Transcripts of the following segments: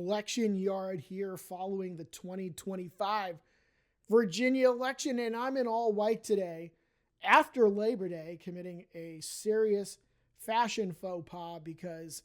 election yard here following the 2025 Virginia election, and I'm in all white today after Labor Day, committing a serious fashion faux pas because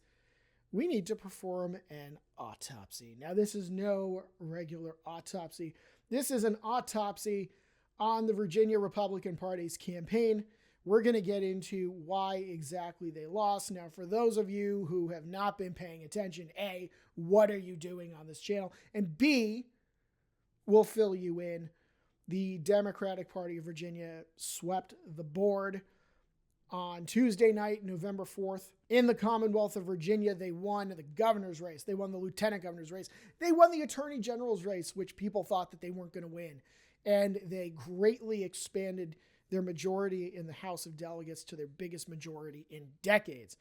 we need to perform an autopsy. Now, this is no regular autopsy. This is an autopsy on the Virginia Republican Party's campaign. We're going to get into why exactly they lost. Now, for those of you who have not been paying attention, A, what are you doing on this channel? And B, we'll fill you in. The Democratic Party of Virginia swept the board on Tuesday night, November 4th. In the Commonwealth of Virginia, they won the governor's race. They won the lieutenant governor's race. They won the attorney general's race, which people thought that they weren't going to win. And they greatly expanded their majority in the House of Delegates to their biggest majority in decades.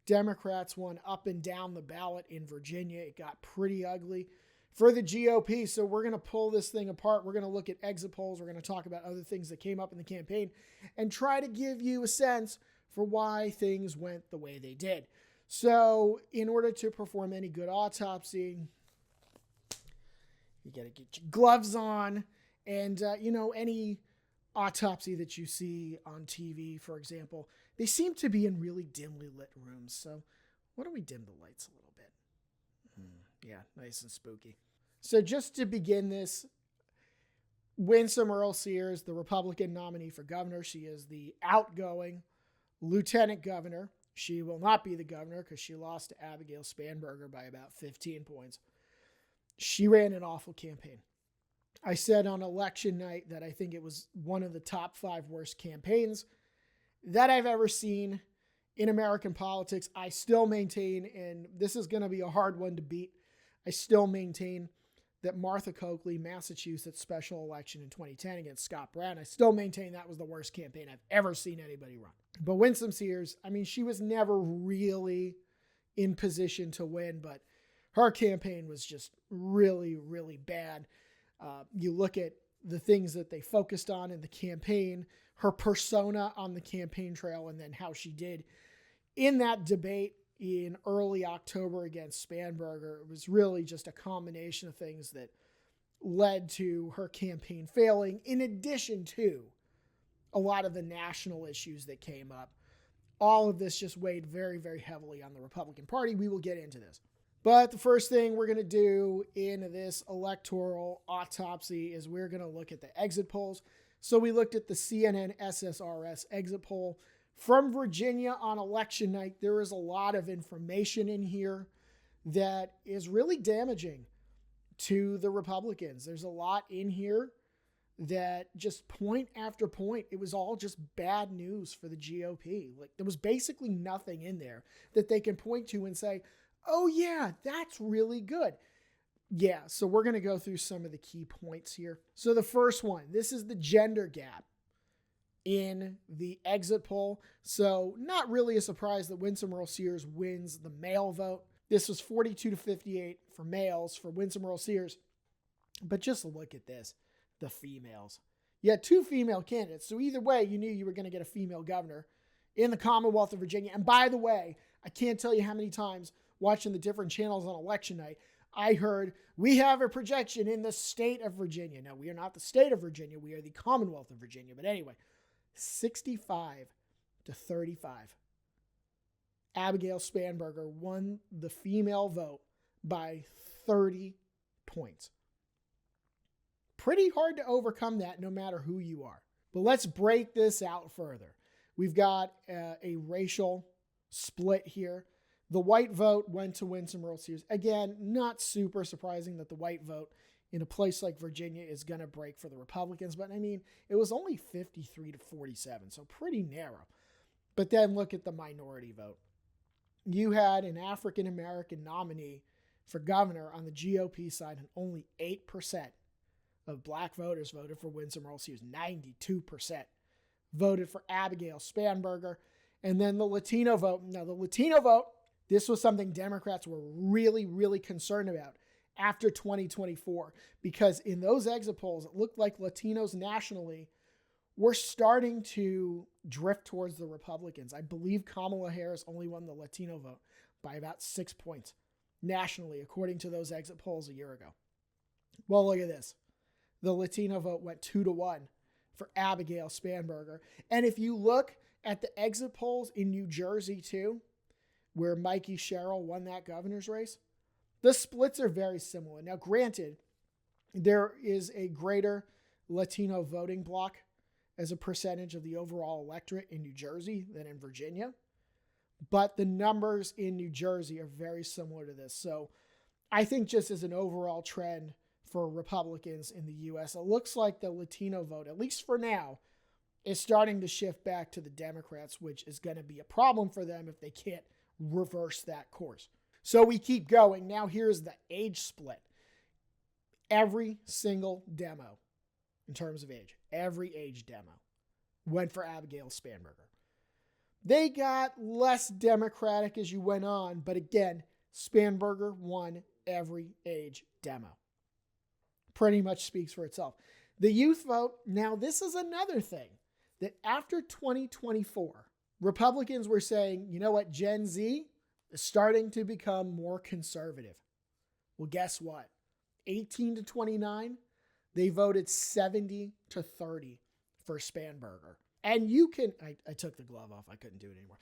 Democrats won up and down the ballot in Virginia. It got pretty ugly for the GOP. So we're going to pull this thing apart. We're going to look at exit polls. We're going to talk about other things that came up in the campaign and try to give you a sense for why things went the way they did. So in order to perform any good autopsy, you got to get your gloves on. And, any autopsy that you see on TV, for example, they seem to be in really dimly lit rooms. So why don't we dim the lights a little bit? Yeah, nice and spooky. So just to begin this, Winsome Earl Sears, the Republican nominee for governor, she is the outgoing lieutenant governor. She will not be the governor because she lost to Abigail Spanberger by about 15 points. She ran an awful campaign. I said on election night that I think it was one of the top 5 worst campaigns that I've ever seen in American politics. I still maintain, and this is going to be a hard one to beat, I still maintain that Martha Coakley, Massachusetts special election in 2010 against Scott Brown, I still maintain that was the worst campaign I've ever seen anybody run. But Winsome Sears, she was never really in position to win, but her campaign was just really, really bad. You look at the things that they focused on in the campaign, her persona on the campaign trail, and then how she did in that debate in early October against Spanberger. It was really just a combination of things that led to her campaign failing, in addition to a lot of the national issues that came up. All of this just weighed very, very heavily on the Republican Party. We will get into this. But the first thing we're going to do in this electoral autopsy is we're going to look at the exit polls. So we looked at the CNN SSRS exit poll from Virginia on election night. There is a lot of information in here that is really damaging to the Republicans. There's a lot in here that just point after point, it was all just bad news for the GOP. Like, there was basically nothing in there that they can point to and say, oh yeah, that's really good. Yeah, so we're going to go through some of the key points here. So the first one, this is the gender gap in the exit poll. So not really a surprise that Winsome Earl Sears wins the male vote. This was 42-58 for males for Winsome Earl Sears. But just look at this, the females. You had 2 female candidates. So either way, you knew you were going to get a female governor in the Commonwealth of Virginia. And by the way, I can't tell you how many times watching the different channels on election night, I heard, we have a projection in the state of Virginia. Now, we are not the state of Virginia. We are the Commonwealth of Virginia. But anyway, 65-35. Abigail Spanberger won the female vote by 30 points. Pretty hard to overcome that no matter who you are. But let's break this out further. We've got a racial split here. The white vote went to Winsome Earl Sears. Again, not super surprising that the white vote in a place like Virginia is going to break for the Republicans. But it was only 53-47, so pretty narrow. But then look at the minority vote. You had an African-American nominee for governor on the GOP side, and only 8% of black voters voted for Winsome Earl Sears. 92% voted for Abigail Spanberger. And then the Latino vote. Now, the Latino vote, this was something Democrats were really, really concerned about after 2024, because in those exit polls, it looked like Latinos nationally were starting to drift towards the Republicans. I believe Kamala Harris only won the Latino vote by about 6 points. nationally, according to those exit polls a year ago. Well, look at this. The Latino vote went 2-1 for Abigail Spanberger. And if you look at the exit polls in New Jersey too, where Mikey Sherrill won that governor's race, the splits are very similar. Now, granted, there is a greater Latino voting bloc as a percentage of the overall electorate in New Jersey than in Virginia, but the numbers in New Jersey are very similar to this. So I think just as an overall trend for Republicans in the U.S., it looks like the Latino vote, at least for now, is starting to shift back to the Democrats, which is going to be a problem for them if they can't reverse that course. So we keep going. Now here's the age split. Every single demo, in terms of age, every age demo went for Abigail Spanberger. They got less Democratic as you went on, but again, Spanberger won every age demo. Pretty much speaks for itself. The youth vote, now this is another thing, that after 2024, Republicans were saying, you know what, Gen Z is starting to become more conservative. Well, guess what? 18 to 29, they voted 70 to 30 for Spanberger. And you can, I took the glove off, I couldn't do it anymore.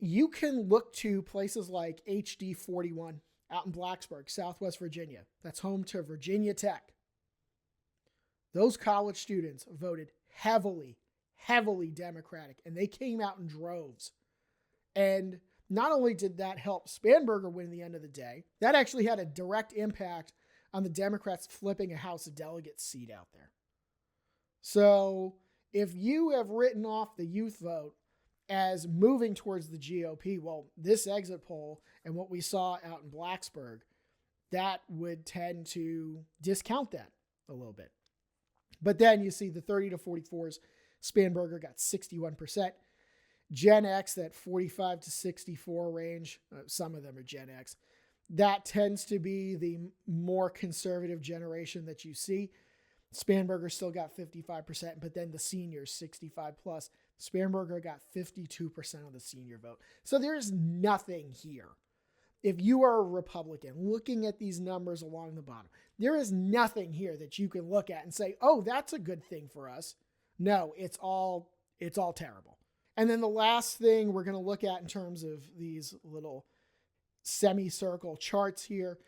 You can look to places like HD 41 out in Blacksburg, Southwest Virginia. That's home to Virginia Tech. Those college students voted heavily Democratic, and they came out in droves. And not only did that help Spanberger win the end of the day, that actually had a direct impact on the Democrats flipping a House of Delegates seat out there. So if you have written off the youth vote as moving towards the GOP, well, this exit poll and what we saw out in Blacksburg, that would tend to discount that a little bit. But then you see the 30 to 44s, Spanberger got 61%. Gen X, that 45 to 64 range, some of them are Gen X, that tends to be the more conservative generation that you see. Spanberger still got 55%, but then the seniors, 65 plus, Spanberger got 52% of the senior vote. So there's nothing here. If you are a Republican looking at these numbers along the bottom, there is nothing here that you can look at and say, oh, that's a good thing for us. No, it's all terrible. And then the last thing we're going to look at in terms of these little semicircle charts here,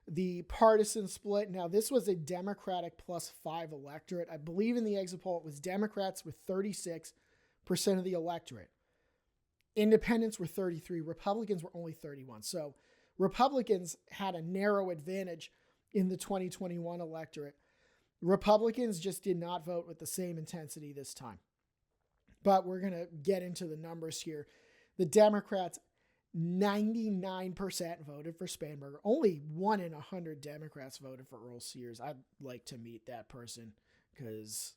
the partisan split. Now, this was a Democratic +5 electorate. I believe in the exit poll, it was Democrats with 36% of the electorate. Independents were 33. Republicans were only 31. So Republicans had a narrow advantage in the 2021 electorate. Republicans just did not vote with the same intensity this time. But we're going to get into the numbers here. The Democrats, 99% voted for Spanberger. Only 1 in 100 Democrats voted for Earl Sears. I'd like to meet that person because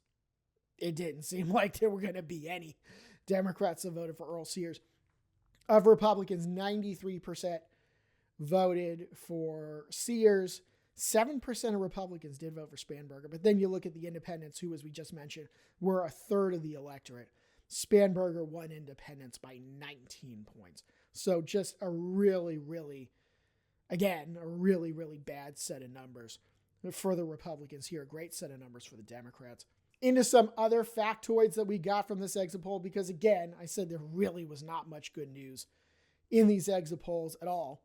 it didn't seem like there were going to be any Democrats that voted for Earl Sears. Of Republicans, 93% voted for Sears. 7% of Republicans did vote for Spanberger. But then you look at the independents, who, as we just mentioned, were a third of the electorate. Spanberger won independents by 19 points. So just a really bad set of numbers for the Republicans here. A great set of numbers for the Democrats. Into some other factoids that we got from this exit poll, because again, I said there really was not much good news in these exit polls at all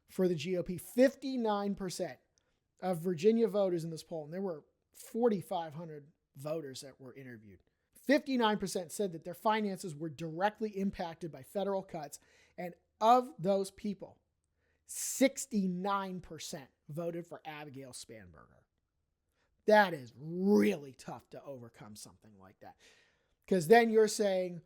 for the GOP. 59% of Virginia voters in this poll, and there were 4,500 voters that were interviewed, 59% said that their finances were directly impacted by federal cuts. And of those people, 69% voted for Abigail Spanberger. That is really tough to overcome something like that. Because then you're saying,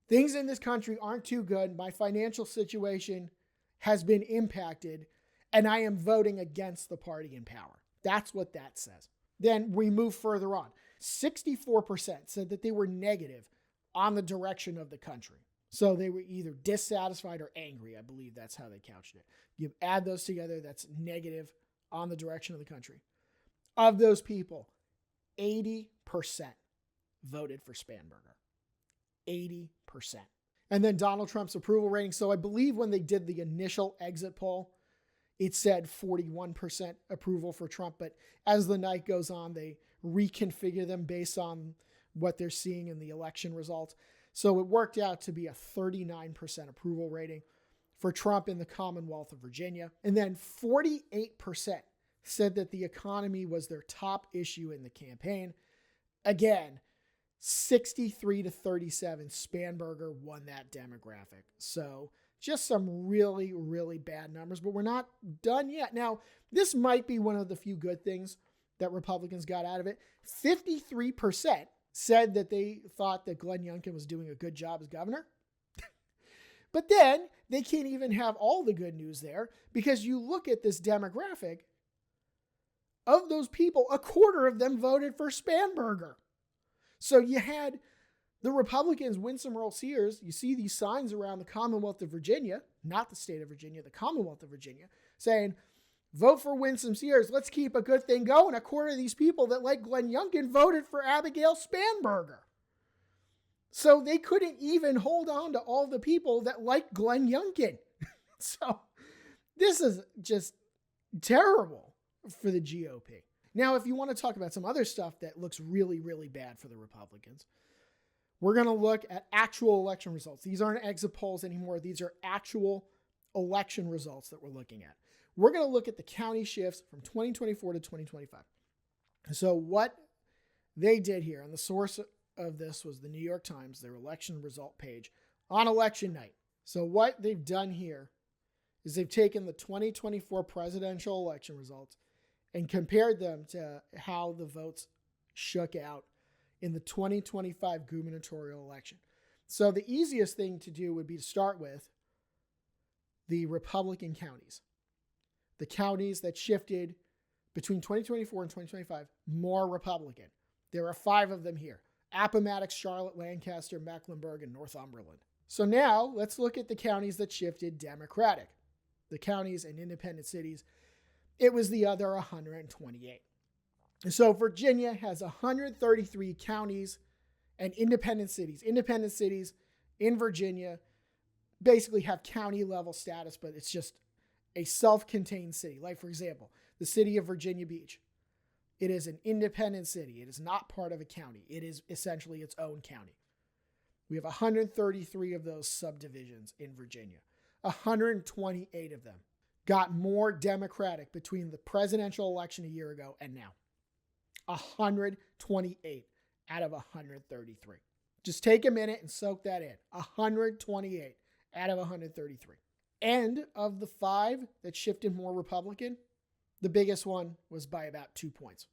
things in this country aren't too good. My financial situation has been impacted, and I am voting against the party in power. That's what that says. Then we move further on. 64% said that they were negative on the direction of the country. So they were either dissatisfied or angry. I believe that's how they couched it. You add those together, that's negative on the direction of the country. Of those people, 80% voted for Spanberger. 80%. And then Donald Trump's approval rating. So I believe when they did the initial exit poll it said 41% approval for Trump. But as the night goes on, they reconfigure them based on what they're seeing in the election results. So it worked out to be a 39% approval rating for Trump in the Commonwealth of Virginia. And then 48% said that the economy was their top issue in the campaign. Again, 63 to 37, Spanberger won that demographic. So just some really, really bad numbers, but we're not done yet. Now, this might be one of the few good things that Republicans got out of it. 53% said that they thought that Glenn Youngkin was doing a good job as governor. But then they can't even have all the good news there, because you look at this demographic, of those people, a quarter of them voted for Spanberger. So you had the Republicans, Winsome Earl-Sears, you see these signs around the Commonwealth of Virginia, not the state of Virginia, the Commonwealth of Virginia, saying, vote for Winsome Sears, let's keep a good thing going. A quarter of these people that like Glenn Youngkin voted for Abigail Spanberger. So they couldn't even hold on to all the people that like Glenn Youngkin. So this is just terrible for the GOP. Now, if you want to talk about some other stuff that looks really, really bad for the Republicans, we're going to look at actual election results. These aren't exit polls anymore. These are actual election results that we're looking at. We're going to look at the county shifts from 2024 to 2025. So what they did here, and the source of this was the New York Times, their election result page on election night. So what they've done here is they've taken the 2024 presidential election results and compared them to how the votes shook out in the 2025 gubernatorial election. So the easiest thing to do would be to start with the Republican counties. The counties that shifted between 2024 and 2025, more Republican. There are 5 of them here: Appomattox, Charlotte, Lancaster, Mecklenburg, and Northumberland. So now let's look at the counties that shifted Democratic. The counties and independent cities, it was the other 128. So Virginia has 133 counties and independent cities. Independent cities in Virginia basically have county level status, but it's just a self-contained city. Like, for example, the city of Virginia Beach. It is an independent city. It is not part of a county. It is essentially its own county. We have 133 of those subdivisions in Virginia. 128 of them got more Democratic between the presidential election a year ago and now. 128 out of 133. Just take a minute and soak that in. 128 out of 133. And of the 5 that shifted more Republican, the biggest one was by about 2 points.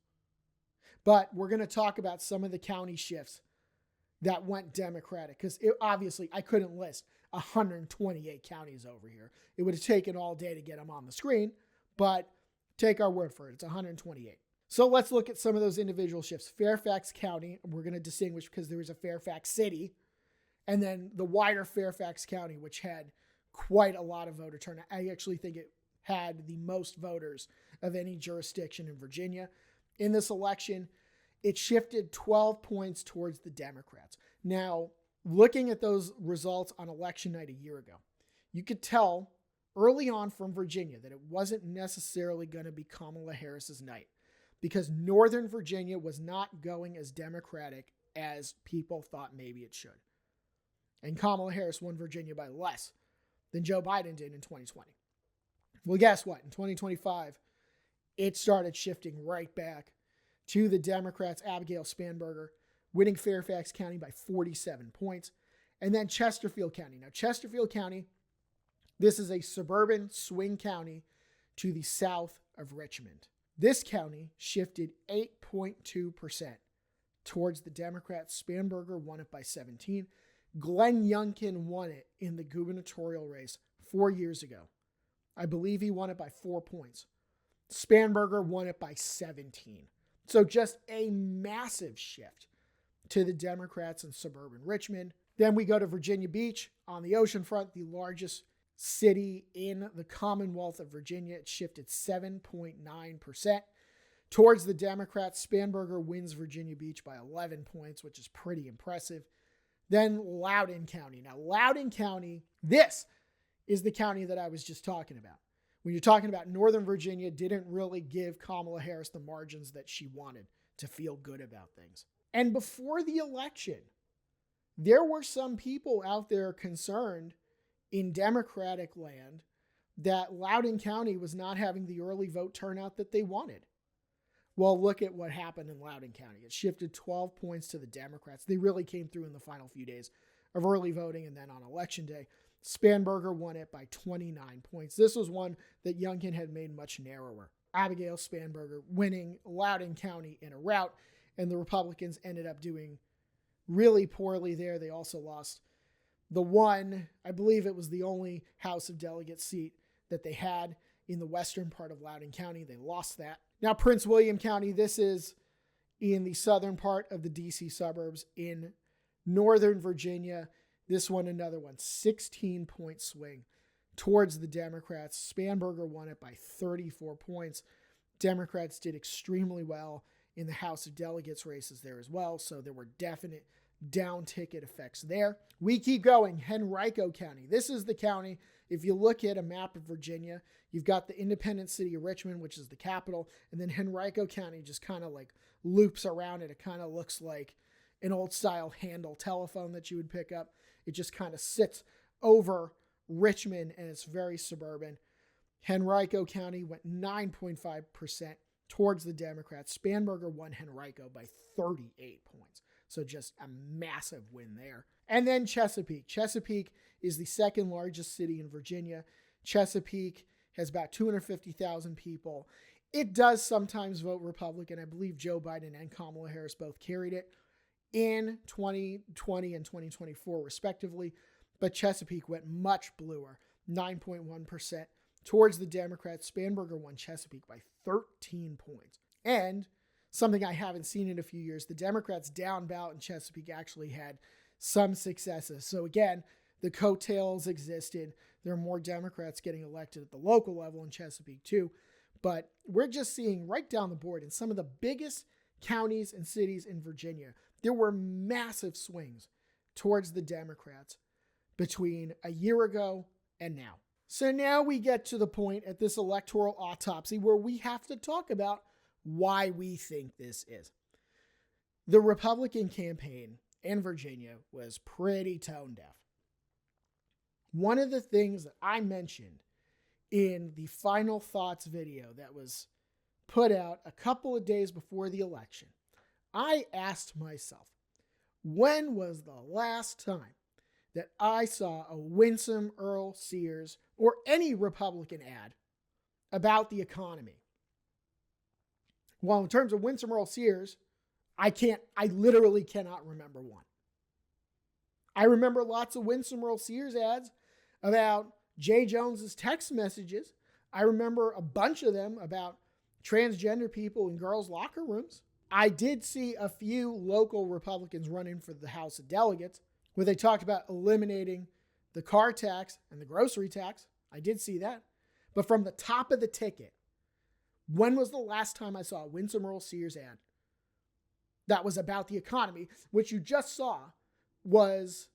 But we're going to talk about some of the county shifts that went Democratic, because obviously I couldn't list 128 counties over here. It would have taken all day to get them on the screen, but take our word for it. It's 128. So let's look at some of those individual shifts. Fairfax County, we're going to distinguish because there was a Fairfax City, and then the wider Fairfax County, which had quite a lot of voter turnout. I actually think it had the most voters of any jurisdiction in Virginia. In this election, it shifted 12 points towards the Democrats. Now, looking at those results on election night a year ago, you could tell early on from Virginia that it wasn't necessarily going to be Kamala Harris's night, because Northern Virginia was not going as Democratic as people thought maybe it should. And Kamala Harris won Virginia by less than Joe Biden did in 2020. Well, guess what? In 2025, it started shifting right back to the Democrats, Abigail Spanberger, winning Fairfax County by 47 points. And then Chesterfield County. Now, Chesterfield County, this is a suburban swing county to the south of Richmond. This county shifted 8.2% towards the Democrats. Spanberger won it by 17. Glenn Youngkin won it in the gubernatorial race 4 years ago. I believe he won it by 4 points. Spanberger won it by 17. So just a massive shift to the Democrats in suburban Richmond. Then we go to Virginia Beach on the ocean front, the largest city in the Commonwealth of Virginia. It shifted 7.9% towards the Democrats. Spanberger wins Virginia Beach by 11 points, which is pretty impressive. Then Loudoun County. Now, Loudoun County, this is the county that I was just talking about. when you're talking about Northern Virginia, didn't really give Kamala Harris the margins that she wanted to feel good about things. And before the election, there were some people out there concerned in Democratic land that Loudoun County was not having the early vote turnout that they wanted. Well, look at what happened in Loudoun County. It shifted 12 points to the Democrats. They really came through in the final few days of early voting, and then on Election Day, Spanberger won it by 29 points. This was one that Youngkin had made much narrower. Abigail Spanberger winning Loudoun County in a rout, and the Republicans ended up doing really poorly there. They also lost the one, I believe it was the only House of Delegates seat that they had in the western part of Loudoun County. They lost that. Now, Prince William County, this is in the southern part of the D.C. suburbs in Northern Virginia. This one, another one, 16-point swing towards the Democrats. Spanberger won it by 34 points. Democrats did extremely well in the House of Delegates races there as well, so there were definite down ticket effects there. We keep going. Henrico County. This is the county. If you look at a map of Virginia, you've got the independent city of Richmond, which is the capital, and then Henrico County just kind of like loops around it. It kind of looks like an old style handle telephone that you would pick up. It just kind of sits over Richmond, and it's very suburban. Henrico County went 9.5% towards the Democrats. Spanberger won Henrico by 38 points. So just a massive win there. And then Chesapeake. Chesapeake is the second largest city in Virginia. Chesapeake has about 250,000 people. It does sometimes vote Republican. I believe Joe Biden and Kamala Harris both carried it in 2020 and 2024 respectively. But Chesapeake went much bluer, 9.1% towards the Democrats. Spanberger won Chesapeake by 13 points. And something I haven't seen in a few years, the Democrats down ballot in Chesapeake actually had some successes. So again, the coattails existed. There are more Democrats getting elected at the local level in Chesapeake too. But we're just seeing right down the board in some of the biggest counties and cities in Virginia, there were massive swings towards the Democrats between a year ago and now. So now we get to the point at this electoral autopsy where we have to talk about why we think this is. The Republican campaign in Virginia was pretty tone deaf. One of the things that I mentioned in the final thoughts video that was put out a couple of days before the election, I asked myself, when was the last time that I saw a Winsome Earl Sears or any Republican ad about the economy? Well, in terms of Winsome Earl Sears, I literally cannot remember one. I remember lots of Winsome Earl Sears ads about Jay Jones's text messages. I remember a bunch of them about transgender people in girls' locker rooms. I did see a few local Republicans running for the House of Delegates where they talked about eliminating the car tax and the grocery tax. I did see that. But from the top of the ticket, when was the last time I saw a Winsome Earl Sears ad that was about the economy, which you just saw was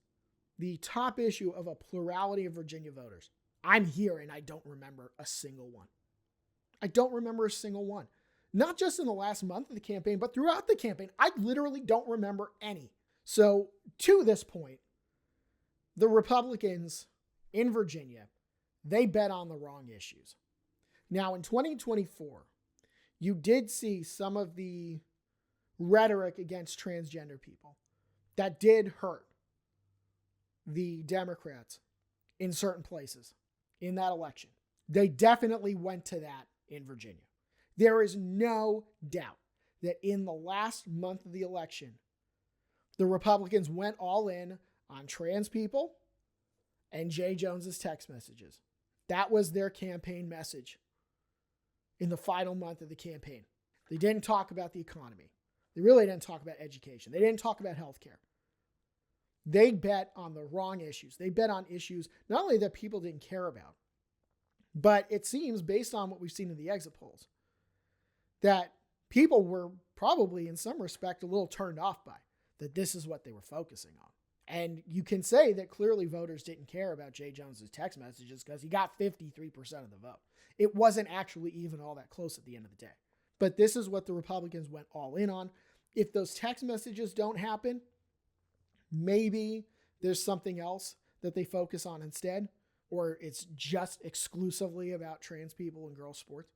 the top issue of a plurality of Virginia voters? I'm here and I don't remember a single one. I don't remember a single one. Not just in the last month of the campaign, but throughout the campaign. I literally don't remember any. So to this point, the Republicans in Virginia, they bet on the wrong issues. Now in 2024, you did see some of the rhetoric against transgender people that did hurt the Democrats in certain places in that election. They definitely went to that in Virginia. There is no doubt that in the last month of the election, the Republicans went all in on trans people and Jay Jones's text messages. That was their campaign message in the final month of the campaign. They didn't talk about the economy. They really didn't talk about education. They didn't talk about healthcare. They bet on the wrong issues. They bet on issues not only that people didn't care about, but it seems, based on what we've seen in the exit polls, that people were probably in some respect a little turned off by, that this is what they were focusing on. And you can say that clearly voters didn't care about Jay Jones's text messages because he got 53% of the vote. It wasn't actually even all that close at the end of the day. But this is what the Republicans went all in on. If those text messages don't happen, maybe there's something else that they focus on instead, or it's just exclusively about trans people and girls' sports.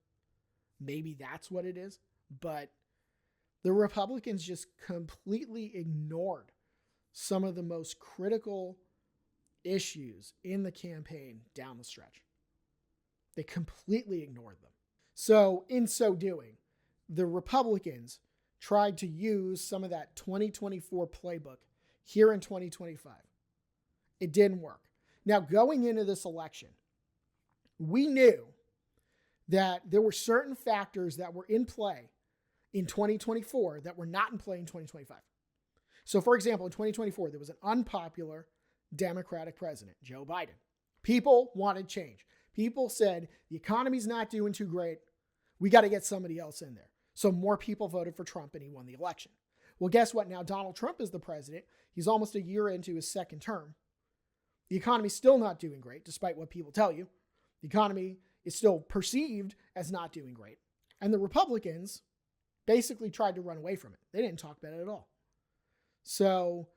Maybe that's what it is. But the Republicans just completely ignored some of the most critical issues in the campaign down the stretch. They completely ignored them. So in so doing, the Republicans tried to use some of that 2024 playbook here in 2025. It didn't work. Now, going into this election, we knew that there were certain factors that were in play in 2024 that were not in play in 2025. So, for example, in 2024, there was an unpopular Democratic president, Joe Biden. People wanted change. People said, the economy's not doing too great. We got to get somebody else in there. So more people voted for Trump and he won the election. Well, guess what? Now Donald Trump is the president. He's almost a year into his second term. The economy's still not doing great, despite what people tell you. The economy is still perceived as not doing great. And the Republicans basically tried to run away from it. They didn't talk about it at all. So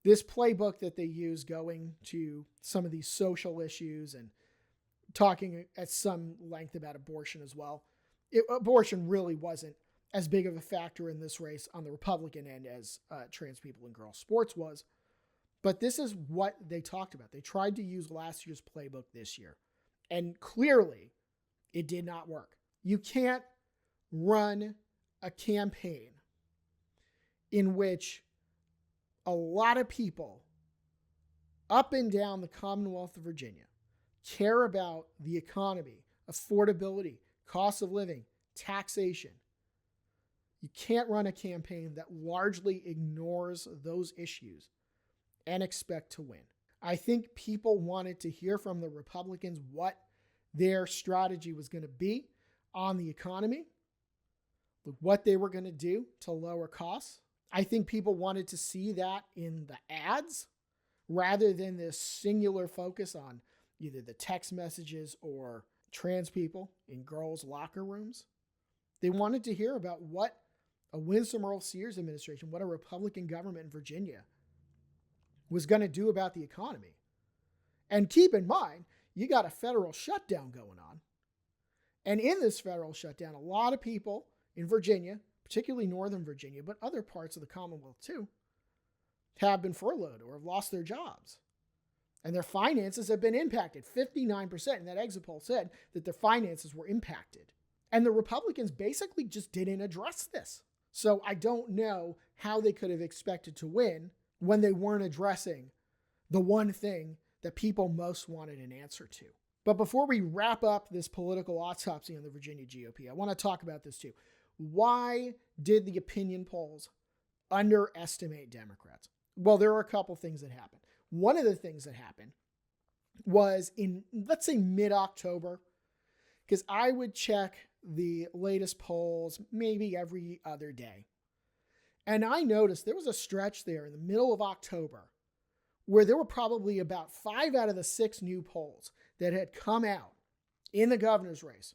this playbook that they use going to some of these social issues and talking at some length about abortion as well, abortion really wasn't as big of a factor in this race on the Republican end as trans people and girls sports was. But this is what they talked about. They tried to use last year's playbook this year. And clearly, it did not work. You can't run a campaign in which a lot of people up and down the Commonwealth of Virginia care about the economy, affordability, cost of living, taxation. You can't run a campaign that largely ignores those issues and expect to win. I think people wanted to hear from the Republicans what their strategy was going to be on the economy, what they were going to do to lower costs. I think people wanted to see that in the ads rather than this singular focus on either the text messages or trans people in girls' locker rooms. They wanted to hear about what a Winsome Earl Sears administration, what a Republican government in Virginia was going to do about the economy. And keep in mind, you got a federal shutdown going on. And in this federal shutdown, a lot of people in Virginia, particularly Northern Virginia, but other parts of the Commonwealth too, have been furloughed or have lost their jobs. And their finances have been impacted. 59% in that exit poll said that their finances were impacted. And the Republicans basically just didn't address this. So I don't know how they could have expected to win when they weren't addressing the one thing that people most wanted an answer to. But before we wrap up this political autopsy on the Virginia GOP, I want to talk about this too. Why did the opinion polls underestimate Democrats? Well, there are a couple things that happened. One of the things that happened was in, let's say, mid-October, because I would check the latest polls maybe every other day. And I noticed there was a stretch there in the middle of October where there were probably about 5 out of the 6 new polls that had come out in the governor's race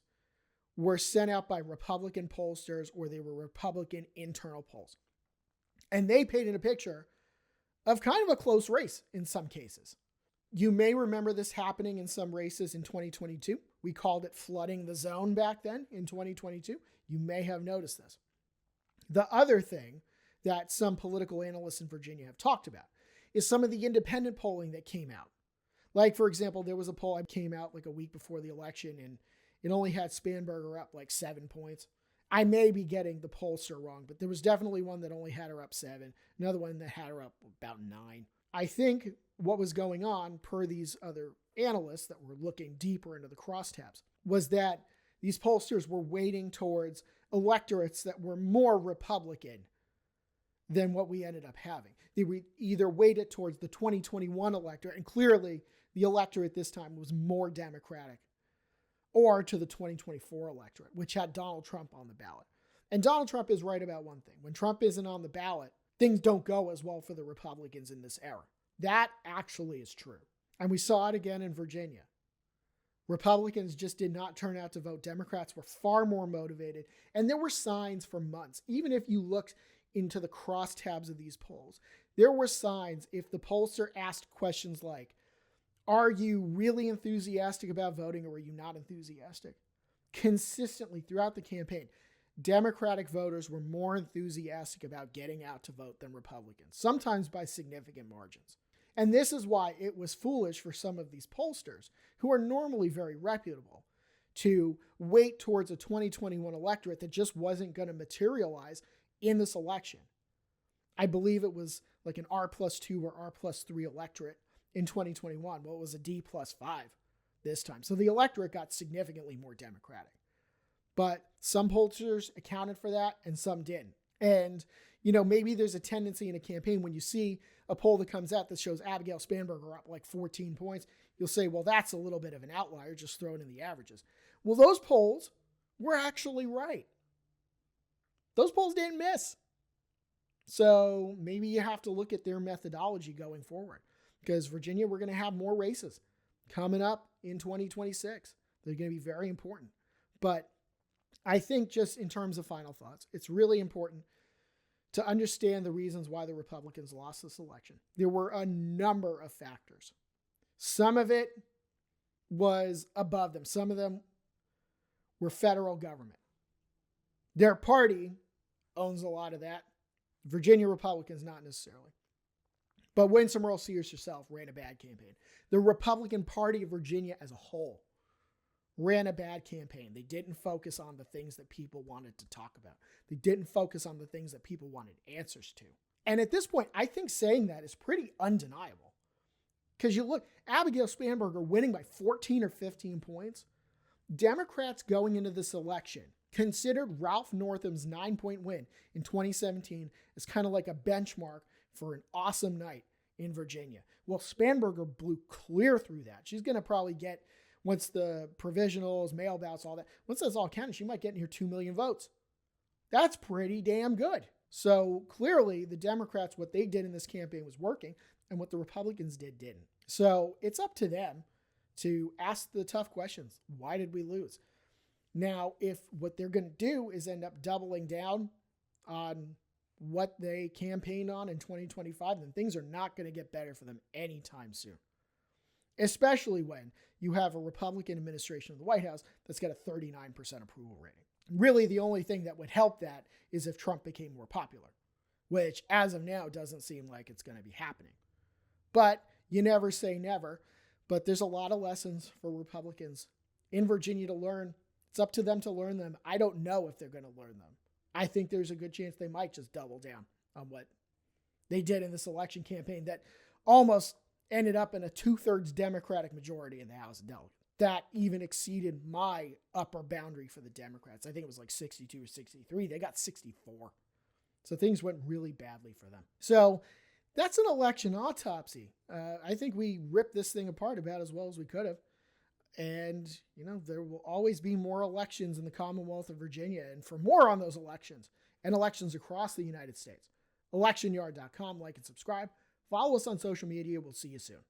were sent out by Republican pollsters or they were Republican internal polls. And they painted a picture of kind of a close race in some cases. You may remember this happening in some races in 2022. We called it flooding the zone back then in 2022. You may have noticed this. The other thing that some political analysts in Virginia have talked about is some of the independent polling that came out. Like, for example, there was a poll that came out like a week before the election and it only had Spanberger up like 7 points. I may be getting the pollster wrong, but there was definitely one that only had her up 7, another one that had her up about 9. I think what was going on, per these other analysts that were looking deeper into the crosstabs, was that these pollsters were weighting towards electorates that were more Republican than what we ended up having. They were either weighted towards the 2021 electorate, and clearly the electorate this time was more Democratic, or to the 2024 electorate, which had Donald Trump on the ballot. And Donald Trump is right about one thing. When Trump isn't on the ballot, things don't go as well for the Republicans in this era. That actually is true. And we saw it again in Virginia. Republicans just did not turn out to vote. Democrats were far more motivated. And there were signs for months. Even if you looked into the crosstabs of these polls, there were signs if the pollster asked questions like, are you really enthusiastic about voting or are you not enthusiastic? Consistently throughout the campaign, Democratic voters were more enthusiastic about getting out to vote than Republicans, sometimes by significant margins. And this is why it was foolish for some of these pollsters, who are normally very reputable, to wait towards a 2021 electorate that just wasn't going to materialize in this election. I believe it was like an R+2 or R+3 electorate in 2021. Well, it was a D+5 this time. So the electorate got significantly more Democratic. But some pollsters accounted for that and some didn't. And, maybe there's a tendency in a campaign when you see a poll that comes out that shows Abigail Spanberger up like 14 points, you'll say, well, that's a little bit of an outlier, just throwing in the averages. Well, those polls were actually right. Those polls didn't miss. So maybe you have to look at their methodology going forward, because Virginia, we're going to have more races coming up in 2026. They're going to be very important. But I think just in terms of final thoughts, it's really important to understand the reasons why the Republicans lost this election. There were a number of factors. Some of it was above them. Some of them were federal government. Their party owns a lot of that. Virginia Republicans, not necessarily. But Winsome Earl-Sears herself ran a bad campaign. The Republican Party of Virginia as a whole ran a bad campaign. They didn't focus on the things that people wanted to talk about. They didn't focus on the things that people wanted answers to. And at this point, I think saying that is pretty undeniable. Because you look, Abigail Spanberger winning by 14 or 15 points. Democrats going into this election considered Ralph Northam's 9-point win in 2017 as kind of like a benchmark for an awesome night in Virginia. Well, Spanberger blew clear through that. She's going to probably get, once the provisionals, mail ballots, all that, once that's all counted, she might get near 2 million votes. That's pretty damn good. So clearly the Democrats, what they did in this campaign was working, and what the Republicans didn't. So it's up to them to ask the tough questions. Why did we lose? Now, if what they're going to do is end up doubling down on what they campaigned on in 2025, then things are not going to get better for them anytime soon. Especially when you have a Republican administration in the White House that's got a 39% approval rating. Really, the only thing that would help that is if Trump became more popular, which as of now doesn't seem like it's going to be happening. But you never say never. But there's a lot of lessons for Republicans in Virginia to learn. It's up to them to learn them. I don't know if they're going to learn them. I think there's a good chance they might just double down on what they did in this election campaign that almost ended up in a 2/3 Democratic majority in the House of Delegates. That even exceeded my upper boundary for the Democrats. I think it was like 62 or 63. They got 64. So things went really badly for them. So that's an election autopsy. I think we ripped this thing apart about as well as we could have. And, there will always be more elections in the Commonwealth of Virginia. And for more on those elections and elections across the United States, electionyard.com, like and subscribe. Follow us on social media. We'll see you soon.